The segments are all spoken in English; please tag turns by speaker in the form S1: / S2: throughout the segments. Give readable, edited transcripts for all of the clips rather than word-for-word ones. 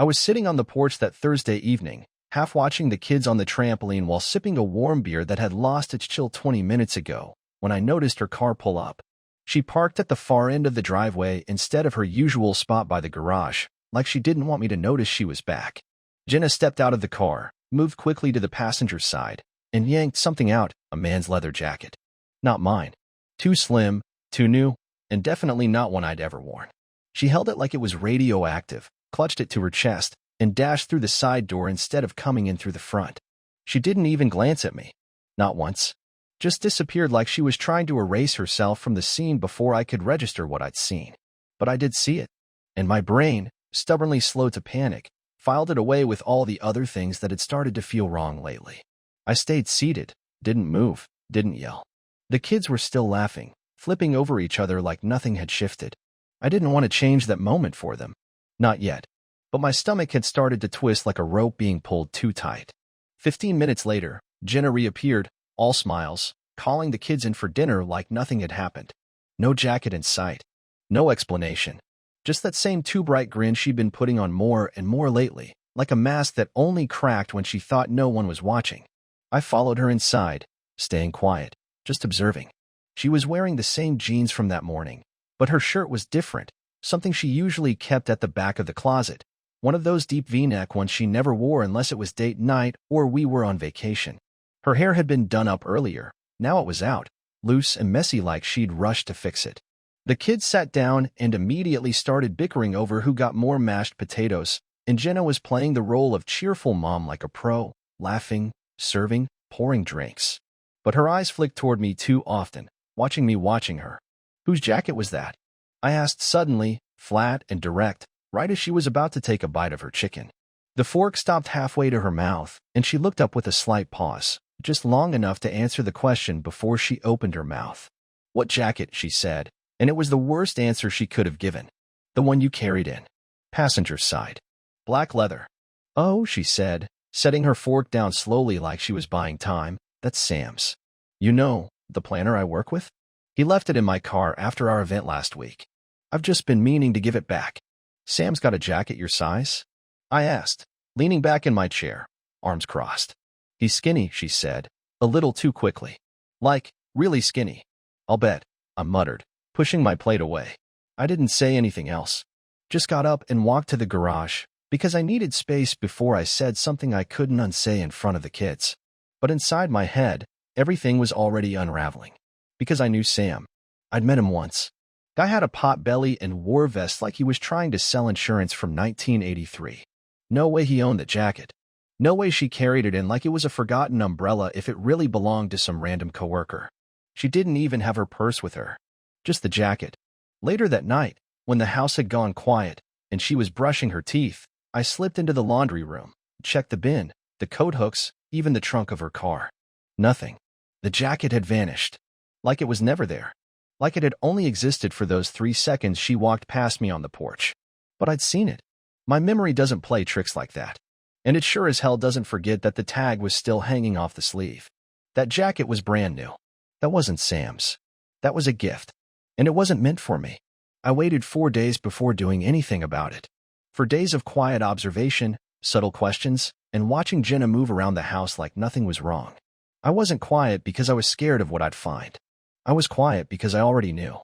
S1: I was sitting on the porch that Thursday evening, half watching the kids on the trampoline while sipping a warm beer that had lost its chill 20 minutes ago, when I noticed her car pull up. She parked at the far end of the driveway instead of her usual spot by the garage, like she didn't want me to notice she was back. Jenna stepped out of the car, moved quickly to the passenger side, and yanked something out, a man's leather jacket. Not mine. Too slim, too new, and definitely not one I'd ever worn. She held it like it was radioactive, clutched it to her chest, and dashed through the side door instead of coming in through the front. She didn't even glance at me. Not once. Just disappeared like she was trying to erase herself from the scene before I could register what I'd seen. But I did see it, and my brain, stubbornly slow to panic, filed it away with all the other things that had started to feel wrong lately. I stayed seated, didn't move, didn't yell. The kids were still laughing, flipping over each other like nothing had shifted. I didn't want to change that moment for them. Not yet. But my stomach had started to twist like a rope being pulled too tight. 15 minutes later, Jenna reappeared, all smiles, calling the kids in for dinner like nothing had happened. No jacket in sight. No explanation. Just that same too bright grin she'd been putting on more and more lately, like a mask that only cracked when she thought no one was watching. I followed her inside, staying quiet, just observing. She was wearing the same jeans from that morning, but her shirt was different, something she usually kept at the back of the closet. One of those deep V-neck ones she never wore unless it was date night or we were on vacation. Her hair had been done up earlier. Now it was out, loose and messy like she'd rushed to fix it. The kids sat down and immediately started bickering over who got more mashed potatoes, and Jenna was playing the role of cheerful mom like a pro, laughing, serving, pouring drinks. But her eyes flicked toward me too often, watching me watching her. Whose jacket was that? I asked suddenly, flat and direct, right as she was about to take a bite of her chicken. The fork stopped halfway to her mouth, and she looked up with a slight pause, just long enough to answer the question before she opened her mouth. "What jacket?" she said, and it was the worst answer she could have given. "The one you carried in. Passenger side. Black leather." "Oh," she said, setting her fork down slowly like she was buying time. "That's Sam's. You know, the planner I work with? He left it in my car after our event last week. I've just been meaning to give it back." "Sam's got a jacket your size?" I asked, leaning back in my chair, arms crossed. "He's skinny," she said, a little too quickly. "Like, really skinny. I'll bet," I muttered, pushing my plate away. I didn't say anything else. Just got up and walked to the garage, because I needed space before I said something I couldn't unsay in front of the kids. But inside my head, everything was already unraveling. Because I knew Sam. I'd met him once. Guy had a pot belly and wore a vest like he was trying to sell insurance from 1983. No way he owned the jacket. No way she carried it in like it was a forgotten umbrella if it really belonged to some random coworker. She didn't even have her purse with her. Just the jacket. Later that night, when the house had gone quiet and she was brushing her teeth, I slipped into the laundry room, checked the bin, the coat hooks, even the trunk of her car. Nothing. The jacket had vanished. Like it was never there. Like it had only existed for those 3 seconds she walked past me on the porch. But I'd seen it. My memory doesn't play tricks like that. And it sure as hell doesn't forget that the tag was still hanging off the sleeve. That jacket was brand new. That wasn't Sam's. That was a gift. And it wasn't meant for me. I waited 4 days before doing anything about it. For days of quiet observation, subtle questions, and watching Jenna move around the house like nothing was wrong. I wasn't quiet because I was scared of what I'd find. I was quiet because I already knew.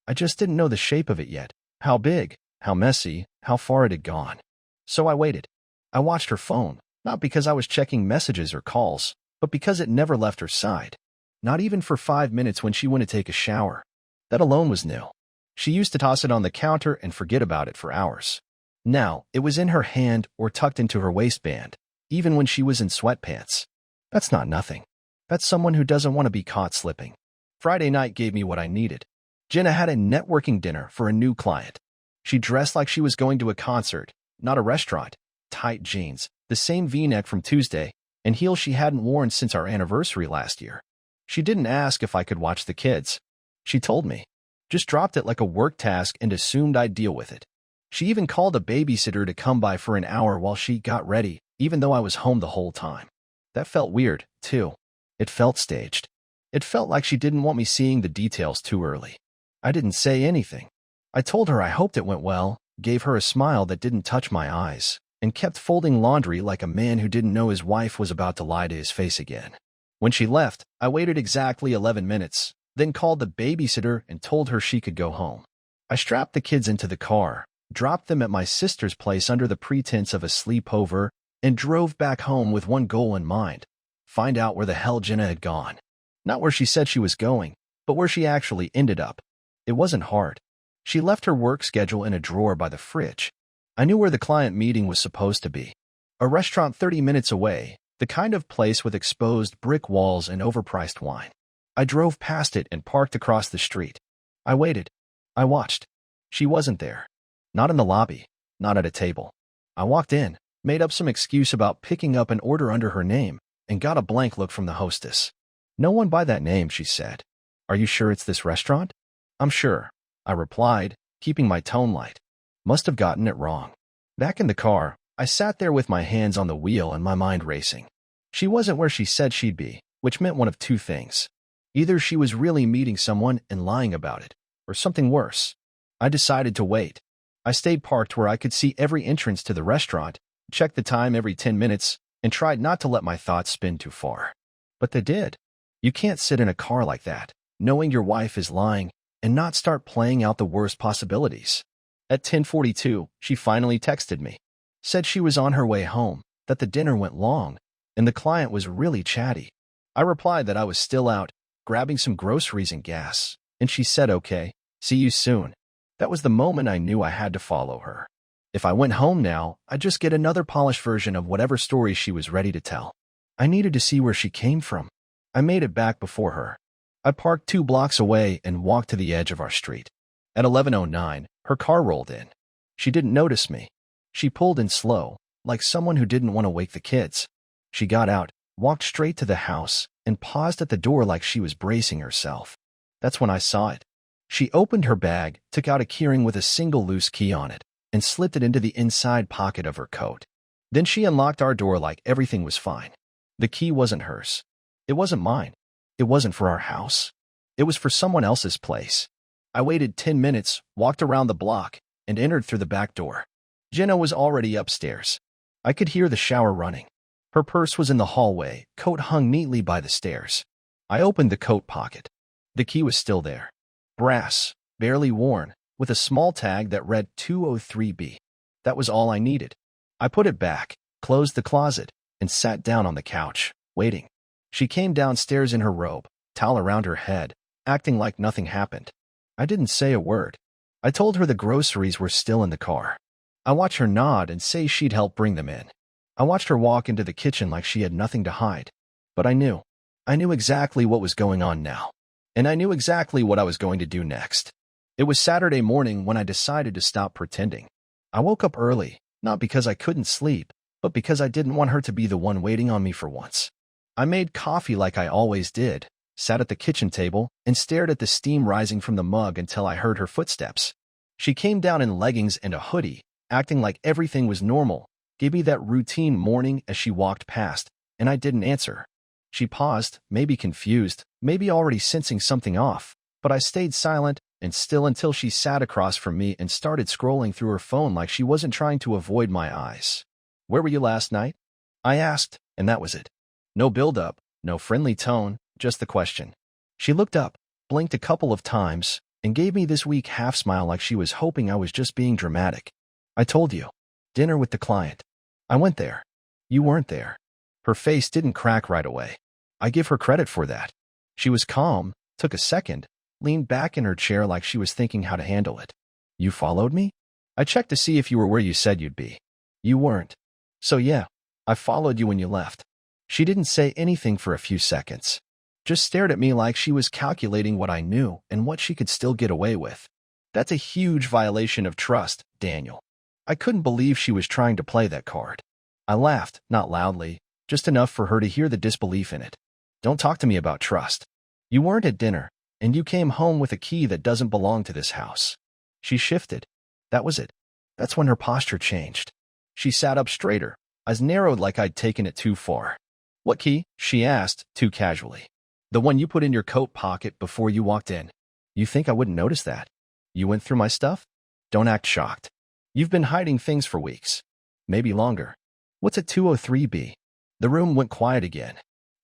S1: I just didn't know the shape of it yet. How big, how messy, how far it had gone. So I waited. I watched her phone, not because I was checking messages or calls, but because it never left her side. Not even for 5 minutes when she went to take a shower. That alone was new. She used to toss it on the counter and forget about it for hours. Now, it was in her hand or tucked into her waistband, even when she was in sweatpants. That's not nothing. That's someone who doesn't want to be caught slipping. Friday night gave me what I needed. Jenna had a networking dinner for a new client. She dressed like she was going to a concert, not a restaurant. Tight jeans, the same V-neck from Tuesday, and heels she hadn't worn since our anniversary last year. She didn't ask if I could watch the kids. She told me. Just dropped it like a work task and assumed I'd deal with it. She even called a babysitter to come by for an hour while she got ready, even though I was home the whole time. That felt weird, too. It felt staged. It felt like she didn't want me seeing the details too early. I didn't say anything. I told her I hoped it went well, gave her a smile that didn't touch my eyes, and kept folding laundry like a man who didn't know his wife was about to lie to his face again. When she left, I waited exactly 11 minutes, then called the babysitter and told her she could go home. I strapped the kids into the car, dropped them at my sister's place under the pretense of a sleepover, and drove back home with one goal in mind: find out where the hell Jenna had gone. Not where she said she was going, but where she actually ended up. It wasn't hard. She left her work schedule in a drawer by the fridge. I knew where the client meeting was supposed to be. A restaurant 30 minutes away, the kind of place with exposed brick walls and overpriced wine. I drove past it and parked across the street. I waited. I watched. She wasn't there. Not in the lobby. Not at a table. I walked in, made up some excuse about picking up an order under her name, and got a blank look from the hostess. "No one by that name," she said. "Are you sure it's this restaurant?" "I'm sure," I replied, keeping my tone light. Must have gotten it wrong. Back in the car, I sat there with my hands on the wheel and my mind racing. She wasn't where she said she'd be, which meant one of two things. Either she was really meeting someone and lying about it, or something worse. I decided to wait. I stayed parked where I could see every entrance to the restaurant, checked the time every 10 minutes, and tried not to let my thoughts spin too far. But they did. You can't sit in a car like that, knowing your wife is lying, and not start playing out the worst possibilities. At 10:42, she finally texted me. Said she was on her way home, that the dinner went long, and the client was really chatty. I replied that I was still out, grabbing some groceries and gas, and she said, "Okay, see you soon." That was the moment I knew I had to follow her. If I went home now, I'd just get another polished version of whatever story she was ready to tell. I needed to see where she came from. I made it back before her. I parked 2 blocks away and walked to the edge of our street. At 11:09, her car rolled in. She didn't notice me. She pulled in slow, like someone who didn't want to wake the kids. She got out, walked straight to the house, and paused at the door like she was bracing herself. That's when I saw it. She opened her bag, took out a keyring with a single loose key on it, and slipped it into the inside pocket of her coat. Then she unlocked our door like everything was fine. The key wasn't hers. It wasn't mine. It wasn't for our house. It was for someone else's place. I waited 10 minutes, walked around the block, and entered through the back door. Jenna was already upstairs. I could hear the shower running. Her purse was in the hallway, coat hung neatly by the stairs. I opened the coat pocket. The key was still there. Brass, barely worn, with a small tag that read 203B. That was all I needed. I put it back, closed the closet, and sat down on the couch, waiting. She came downstairs in her robe, towel around her head, acting like nothing happened. I didn't say a word. I told her the groceries were still in the car. I watched her nod and say she'd help bring them in. I watched her walk into the kitchen like she had nothing to hide. But I knew. I knew exactly what was going on now. And I knew exactly what I was going to do next. It was Saturday morning when I decided to stop pretending. I woke up early, not because I couldn't sleep, but because I didn't want her to be the one waiting on me for once. I made coffee like I always did, sat at the kitchen table, and stared at the steam rising from the mug until I heard her footsteps. She came down in leggings and a hoodie, acting like everything was normal, gave me that routine morning as she walked past, and I didn't answer. She paused, maybe confused, maybe already sensing something off, but I stayed silent and still until she sat across from me and started scrolling through her phone like she wasn't trying to avoid my eyes. "Where were you last night?" I asked, and that was it. No build-up, no friendly tone, just the question. She looked up, blinked a couple of times, and gave me this weak half-smile like she was hoping I was just being dramatic. "I told you. Dinner with the client. I went there. You weren't there." Her face didn't crack right away. I give her credit for that. She was calm, took a second, leaned back in her chair like she was thinking how to handle it. "You followed me? I checked to see if you were where you said you'd be. You weren't. So yeah, I followed you when you left." She didn't say anything for a few seconds. Just stared at me like she was calculating what I knew and what she could still get away with. That's a huge violation of trust, Daniel. I couldn't believe she was trying to play that card. I laughed, not loudly, just enough for her to hear the disbelief in it. "Don't talk to me about trust. You weren't at dinner, and you came home with a key that doesn't belong to this house." She shifted. That was it. That's when her posture changed. She sat up straighter, eyes narrowed like I'd taken it too far. "What key?" she asked, too casually. "The one you put in your coat pocket before you walked in. You think I wouldn't notice that? You went through my stuff? Don't act shocked. You've been hiding things for weeks. Maybe longer. What's at 2:03 p.m.? The room went quiet again.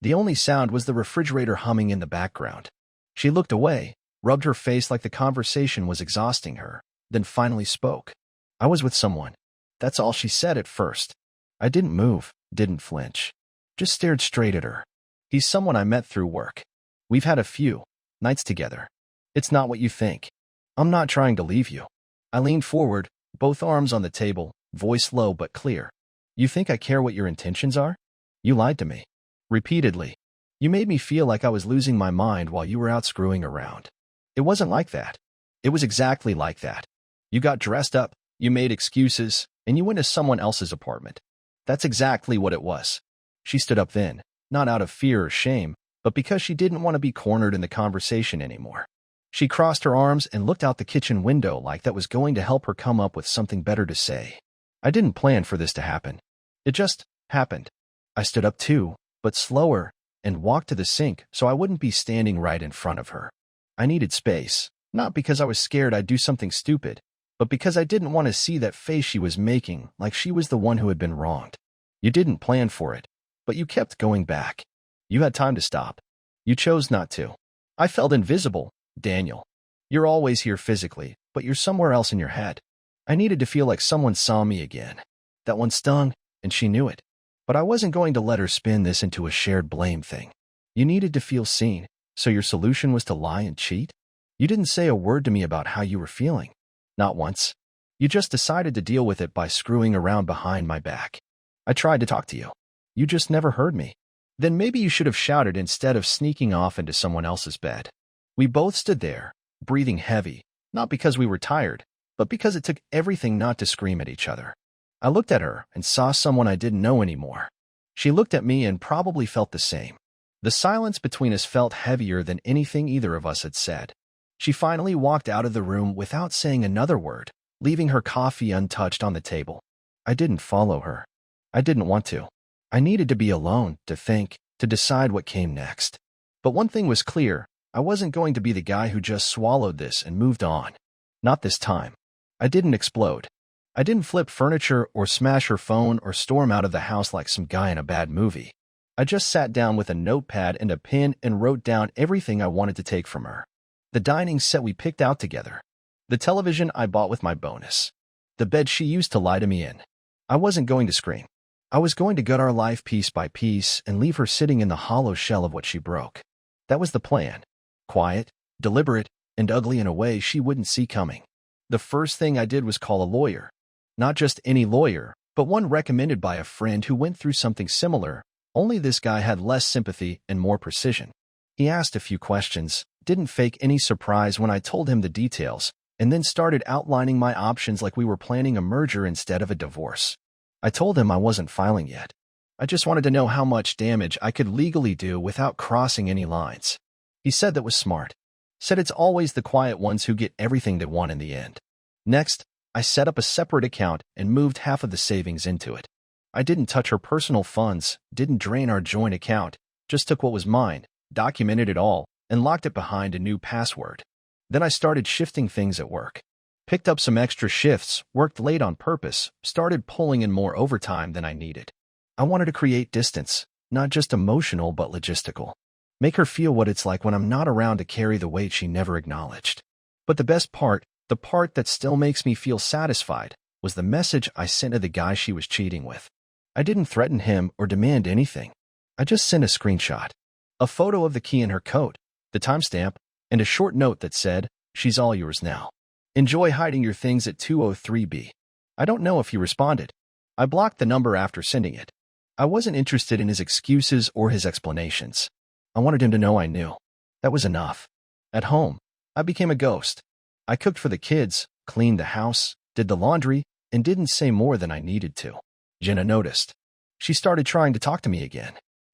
S1: The only sound was the refrigerator humming in the background. She looked away, rubbed her face like the conversation was exhausting her, then finally spoke. I was with someone. That's all she said at first. I didn't move, didn't flinch. Just stared straight at her. He's someone I met through work. We've had a few nights together. It's not what you think. I'm not trying to leave you. I leaned forward, both arms on the table, voice low but clear. You think I care what your intentions are? You lied to me. Repeatedly. You made me feel like I was losing my mind while you were out screwing around. It wasn't like that. It was exactly like that. You got dressed up, you made excuses, and you went to someone else's apartment. That's exactly what it was. She stood up then, not out of fear or shame, but because she didn't want to be cornered in the conversation anymore. She crossed her arms and looked out the kitchen window like that was going to help her come up with something better to say. I didn't plan for this to happen. It just happened. I stood up too, but slower, and walked to the sink so I wouldn't be standing right in front of her. I needed space, not because I was scared I'd do something stupid, but because I didn't want to see that face she was making like she was the one who had been wronged. You didn't plan for it, but you kept going back. You had time to stop. You chose not to. I felt invisible, Daniel. You're always here physically, but you're somewhere else in your head. I needed to feel like someone saw me again. That one stung, and she knew it. But I wasn't going to let her spin this into a shared blame thing. You needed to feel seen, so your solution was to lie and cheat? You didn't say a word to me about how you were feeling. Not once. You just decided to deal with it by screwing around behind my back. I tried to talk to you. You just never heard me. Then maybe you should have shouted instead of sneaking off into someone else's bed. We both stood there, breathing heavy, not because we were tired, but because it took everything not to scream at each other. I looked at her and saw someone I didn't know anymore. She looked at me and probably felt the same. The silence between us felt heavier than anything either of us had said. She finally walked out of the room without saying another word, leaving her coffee untouched on the table. I didn't follow her. I didn't want to. I needed to be alone, to think, to decide what came next. But one thing was clear. I wasn't going to be the guy who just swallowed this and moved on. Not this time. I didn't explode. I didn't flip furniture or smash her phone or storm out of the house like some guy in a bad movie. I just sat down with a notepad and a pen and wrote down everything I wanted to take from her. The dining set we picked out together. The television I bought with my bonus. The bed she used to lie to me in. I wasn't going to scream. I was going to gut our life piece by piece and leave her sitting in the hollow shell of what she broke. That was the plan. Quiet, deliberate, and ugly in a way she wouldn't see coming. The first thing I did was call a lawyer. Not just any lawyer, but one recommended by a friend who went through something similar, only this guy had less sympathy and more precision. He asked a few questions, didn't fake any surprise when I told him the details, and then started outlining my options like we were planning a merger instead of a divorce. I told him I wasn't filing yet. I just wanted to know how much damage I could legally do without crossing any lines. He said that was smart. Said it's always the quiet ones who get everything they want in the end. Next, I set up a separate account and moved half of the savings into it. I didn't touch her personal funds, didn't drain our joint account, just took what was mine, documented it all, and locked it behind a new password. Then I started shifting things at work. Picked up some extra shifts, worked late on purpose, started pulling in more overtime than I needed. I wanted to create distance, not just emotional but logistical. Make her feel what it's like when I'm not around to carry the weight she never acknowledged. But the best part, the part that still makes me feel satisfied, was the message I sent to the guy she was cheating with. I didn't threaten him or demand anything. I just sent a screenshot. A photo of the key in her coat, the timestamp, and a short note that said, "She's all yours now. Enjoy hiding your things at 2:03 p.m. I don't know if he responded. I blocked the number after sending it. I wasn't interested in his excuses or his explanations. I wanted him to know I knew. That was enough. At home, I became a ghost. I cooked for the kids, cleaned the house, did the laundry, and didn't say more than I needed to. Jenna noticed. She started trying to talk to me again.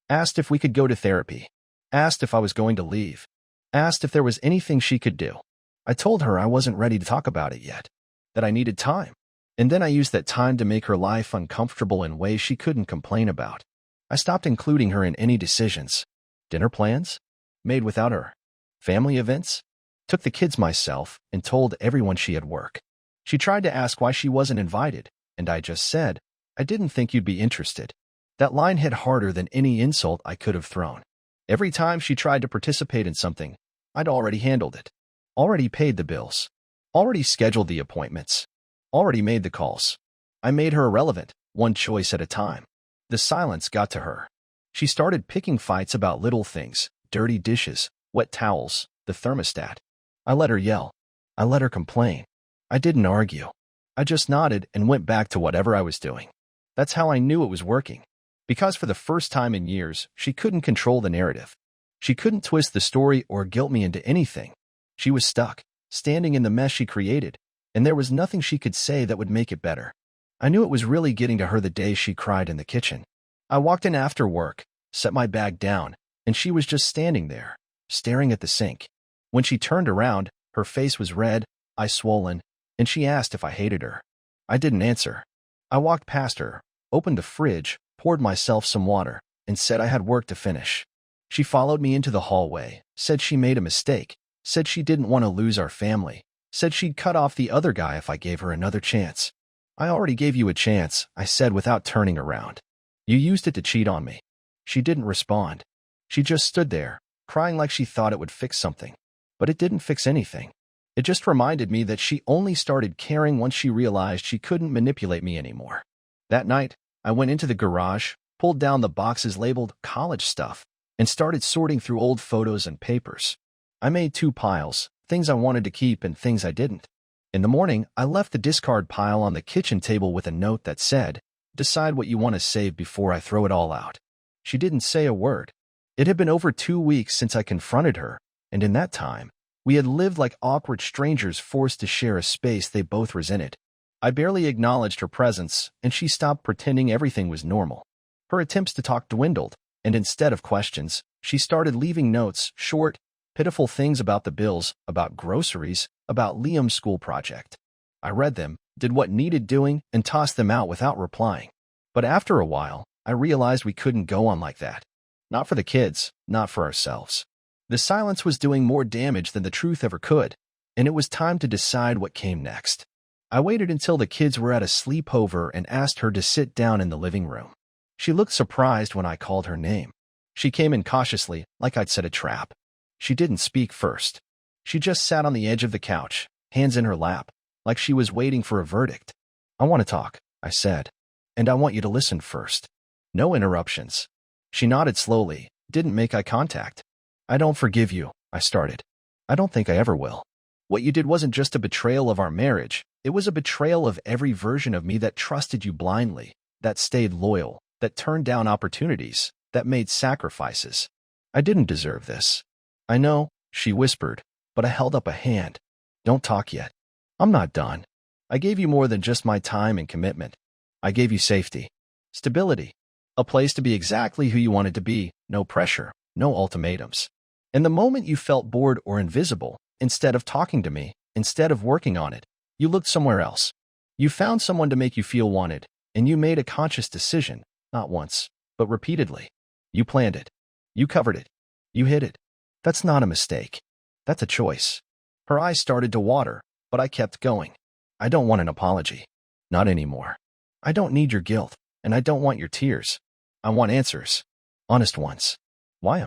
S1: Asked if we could go to therapy. Asked if I was going to leave. Asked if there was anything she could do. I told her I wasn't ready to talk about it yet, that I needed time. And then I used that time to make her life uncomfortable in ways she couldn't complain about. I stopped including her in any decisions. Dinner plans? Made without her. Family events? Took the kids myself and told everyone she had work. She tried to ask why she wasn't invited, and I just said, I didn't think you'd be interested. That line hit harder than any insult I could have thrown. Every time she tried to participate in something, I'd already handled it. Already paid the bills. Already scheduled the appointments. Already made the calls. I made her irrelevant, one choice at a time. The silence got to her. She started picking fights about little things, dirty dishes, wet towels, the thermostat. I let her yell. I let her complain. I didn't argue. I just nodded and went back to whatever I was doing. That's how I knew it was working. Because for the first time in years, she couldn't control the narrative. She couldn't twist the story or guilt me into anything. She was stuck, standing in the mess she created, and there was nothing she could say that would make it better. I knew it was really getting to her the day she cried in the kitchen. I walked in after work, set my bag down, and she was just standing there, staring at the sink. When she turned around, her face was red, eyes swollen, and she asked if I hated her. I didn't answer. I walked past her, opened the fridge, poured myself some water, and said I had work to finish. She followed me into the hallway, said she made a mistake, said she didn't want to lose our family, said she'd cut off the other guy if I gave her another chance. I already gave you a chance, I said without turning around. You used it to cheat on me. She didn't respond. She just stood there, crying like she thought it would fix something. But it didn't fix anything. It just reminded me that she only started caring once she realized she couldn't manipulate me anymore. That night, I went into the garage, pulled down the boxes labeled college stuff, and started sorting through old photos and papers. I made two piles, things I wanted to keep and things I didn't. In the morning, I left the discard pile on the kitchen table with a note that said, "Decide what you want to save before I throw it all out." She didn't say a word. It had been over 2 weeks since I confronted her, and in that time, we had lived like awkward strangers forced to share a space they both resented. I barely acknowledged her presence, and she stopped pretending everything was normal. Her attempts to talk dwindled, and instead of questions, she started leaving notes, short, pitiful things about the bills, about groceries, about Liam's school project. I read them, did what needed doing, and tossed them out without replying. But after a while, I realized we couldn't go on like that. Not for the kids, not for ourselves. The silence was doing more damage than the truth ever could, and it was time to decide what came next. I waited until the kids were at a sleepover and asked her to sit down in the living room. She looked surprised when I called her name. She came in cautiously, like I'd set a trap. She didn't speak first. She just sat on the edge of the couch, hands in her lap, like she was waiting for a verdict. "I want to talk," I said, "and I want you to listen first. No interruptions." She nodded slowly, didn't make eye contact. "I don't forgive you," I started. "I don't think I ever will. What you did wasn't just a betrayal of our marriage. It was a betrayal of every version of me that trusted you blindly, that stayed loyal, that turned down opportunities, that made sacrifices. I didn't deserve this." "I know," she whispered, but I held up a hand. "Don't talk yet. I'm not done. I gave you more than just my time and commitment. I gave you safety, stability, a place to be exactly who you wanted to be, no pressure, no ultimatums. And the moment you felt bored or invisible, instead of talking to me, instead of working on it, you looked somewhere else. You found someone to make you feel wanted, and you made a conscious decision, not once, but repeatedly. You planned it. You covered it. You hid it. That's not a mistake. That's a choice." Her eyes started to water, but I kept going. "I don't want an apology. Not anymore. I don't need your guilt, and I don't want your tears. I want answers. Honest ones. Why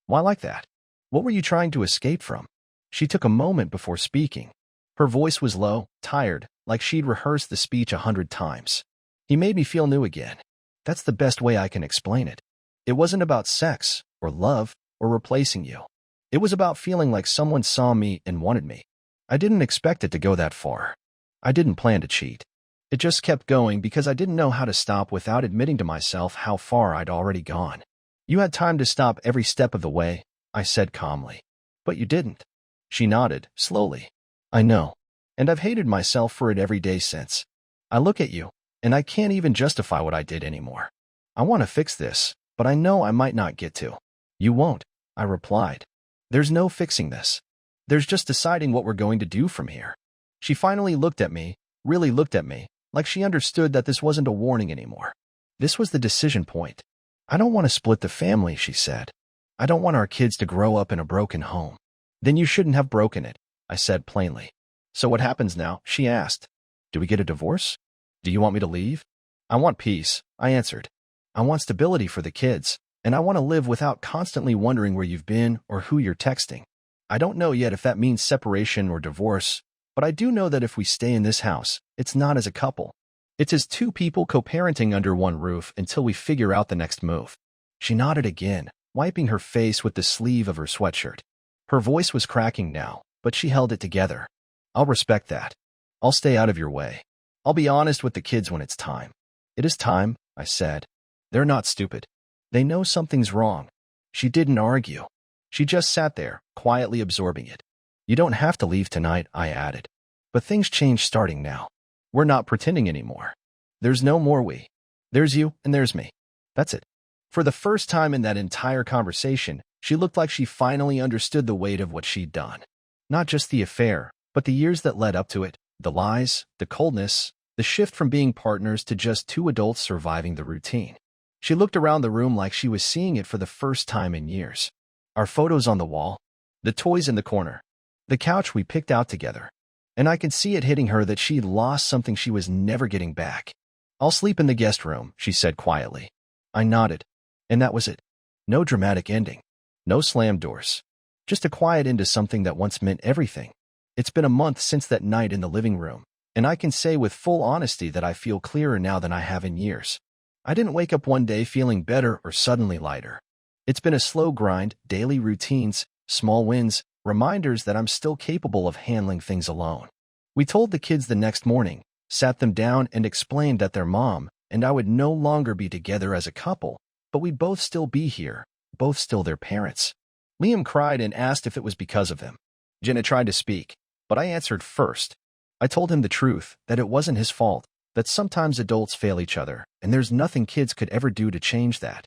S1: Why like that? What were you trying to escape from?" She took a moment before speaking. Her voice was low, tired, like she'd rehearsed the speech 100 times. "He made me feel new again. That's the best way I can explain it. It wasn't about sex, or love, or replacing you. It was about feeling like someone saw me and wanted me. I didn't expect it to go that far. I didn't plan to cheat. It just kept going because I didn't know how to stop without admitting to myself how far I'd already gone. You had time to stop every step of the way," I said calmly. "But you didn't." She nodded, slowly. "I know. And I've hated myself for it every day since. I look at you, and I can't even justify what I did anymore. I want to fix this, but I know I might not get to." "You won't," I replied. "There's no fixing this. There's just deciding what we're going to do from here." She finally looked at me, really looked at me, like she understood that this wasn't a warning anymore. This was the decision point. "I don't want to split the family," she said. "I don't want our kids to grow up in a broken home." "Then you shouldn't have broken it," I said plainly. "So what happens now?" she asked. "Do we get a divorce? Do you want me to leave?" I want peace, I answered. I want stability for the kids, and I want to live without constantly wondering where you've been or who you're texting. I don't know yet if that means separation or divorce, but I do know that if we stay in this house, it's not as a couple. It's as two people co-parenting under one roof until we figure out the next move. She nodded again, wiping her face with the sleeve of her sweatshirt. Her voice was cracking now, but she held it together. I'll respect that. I'll stay out of your way. I'll be honest with the kids when it's time. It is time, I said. They're not stupid. They know something's wrong. She didn't argue. She just sat there, quietly absorbing it. You don't have to leave tonight, I added. But things change starting now. We're not pretending anymore. There's no more we. There's you and there's me. That's it. For the first time in that entire conversation, she looked like she finally understood the weight of what she'd done. Not just the affair, but the years that led up to it, the lies, the coldness, the shift from being partners to just two adults surviving the routine. She looked around the room like she was seeing it for the first time in years. Our photos on the wall, the toys in the corner, the couch we picked out together. And I could see it hitting her that she'd lost something she was never getting back. I'll sleep in the guest room, she said quietly. I nodded. And that was it. No dramatic ending. No slam doors. Just a quiet end to something that once meant everything. It's been a month since that night in the living room, and I can say with full honesty that I feel clearer now than I have in years. I didn't wake up one day feeling better or suddenly lighter. It's been a slow grind, daily routines, small wins, reminders that I'm still capable of handling things alone. We told the kids the next morning, sat them down and explained that their mom and I would no longer be together as a couple, but we'd both still be here, both still their parents. Liam cried and asked if it was because of him. Jenna tried to speak, but I answered first. I told him the truth, that it wasn't his fault, that sometimes adults fail each other, and there's nothing kids could ever do to change that.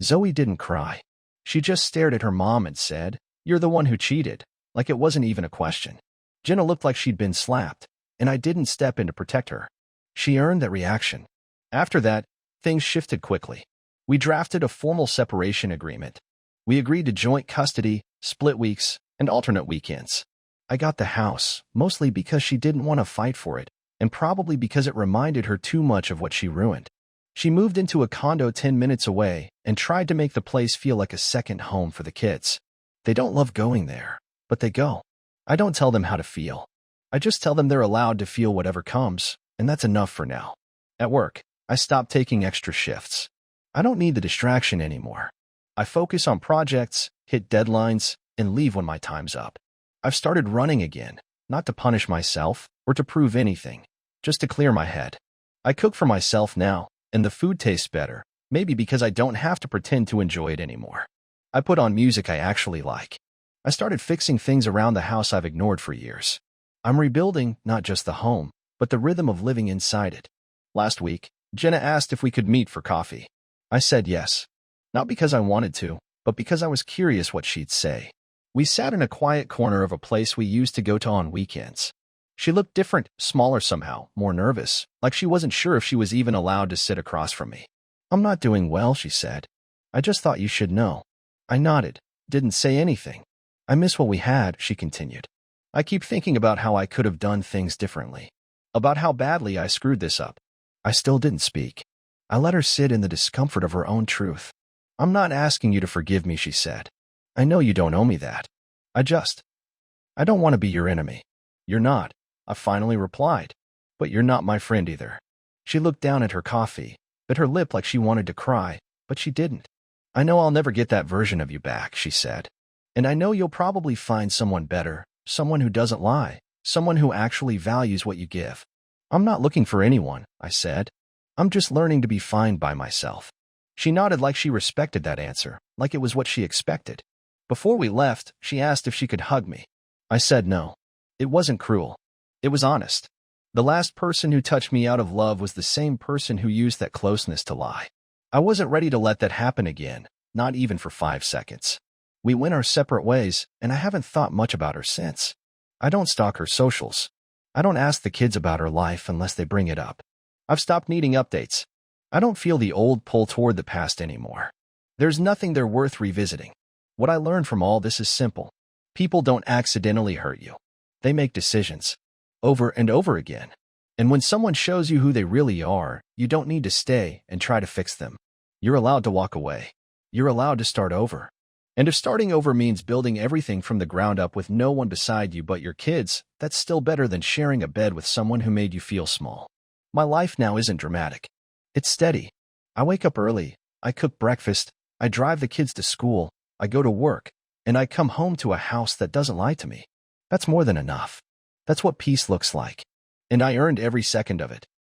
S1: Zoe didn't cry. She just stared at her mom and said, "You're the one who cheated," like it wasn't even a question. Jenna looked like she'd been slapped, and I didn't step in to protect her. She earned that reaction. After that, things shifted quickly. We drafted a formal separation agreement. We agreed to joint custody, split weeks, and alternate weekends. I got the house, mostly because she didn't want to fight for it, and probably because it reminded her too much of what she ruined. She moved into a condo 10 minutes away and tried to make the place feel like a second home for the kids. They don't love going there, but they go. I don't tell them how to feel. I just tell them they're allowed to feel whatever comes, and that's enough for now. At work, I stopped taking extra shifts. I don't need the distraction anymore. I focus on projects, hit deadlines, and leave when my time's up. I've started running again, not to punish myself or to prove anything, just to clear my head. I cook for myself now, and the food tastes better, maybe because I don't have to pretend to enjoy it anymore. I put on music I actually like. I started fixing things around the house I've ignored for years. I'm rebuilding not just the home, but the rhythm of living inside it. Last week, Jenna asked if we could meet for coffee. I said yes. Not because I wanted to, but because I was curious what she'd say. We sat in a quiet corner of a place we used to go to on weekends. She looked different, smaller somehow, more nervous, like she wasn't sure if she was even allowed to sit across from me. "I'm not doing well," she said. "I just thought you should know." I nodded, didn't say anything. "I miss what we had," she continued. "I keep thinking about how I could have done things differently, about how badly I screwed this up." I still didn't speak. I let her sit in the discomfort of her own truth. "I'm not asking you to forgive me," she said. "I know you don't owe me that. I don't want to be your enemy." "You're not," I finally replied. "But you're not my friend either." She looked down at her coffee, bit her lip like she wanted to cry, but she didn't. "I know I'll never get that version of you back," she said. "And I know you'll probably find someone better, someone who doesn't lie, someone who actually values what you give." "I'm not looking for anyone," I said. "I'm just learning to be fine by myself." She nodded like she respected that answer, like it was what she expected. Before we left, she asked if she could hug me. I said no. It wasn't cruel. It was honest. The last person who touched me out of love was the same person who used that closeness to lie. I wasn't ready to let that happen again, not even for 5 seconds. We went our separate ways, and I haven't thought much about her since. I don't stalk her socials. I don't ask the kids about her life unless they bring it up. I've stopped needing updates. I don't feel the old pull toward the past anymore. There's nothing they're worth revisiting. What I learned from all this is simple. People don't accidentally hurt you. They make decisions. Over and over again. And when someone shows you who they really are, you don't need to stay and try to fix them. You're allowed to walk away. You're allowed to start over. And if starting over means building everything from the ground up with no one beside you but your kids, that's still better than sharing a bed with someone who made you feel small. My life now isn't dramatic. It's steady. I wake up early, I cook breakfast, I drive the kids to school, I go to work, and I come home to a house that doesn't lie to me. That's more than enough. That's what peace looks like. And I earned every second of it.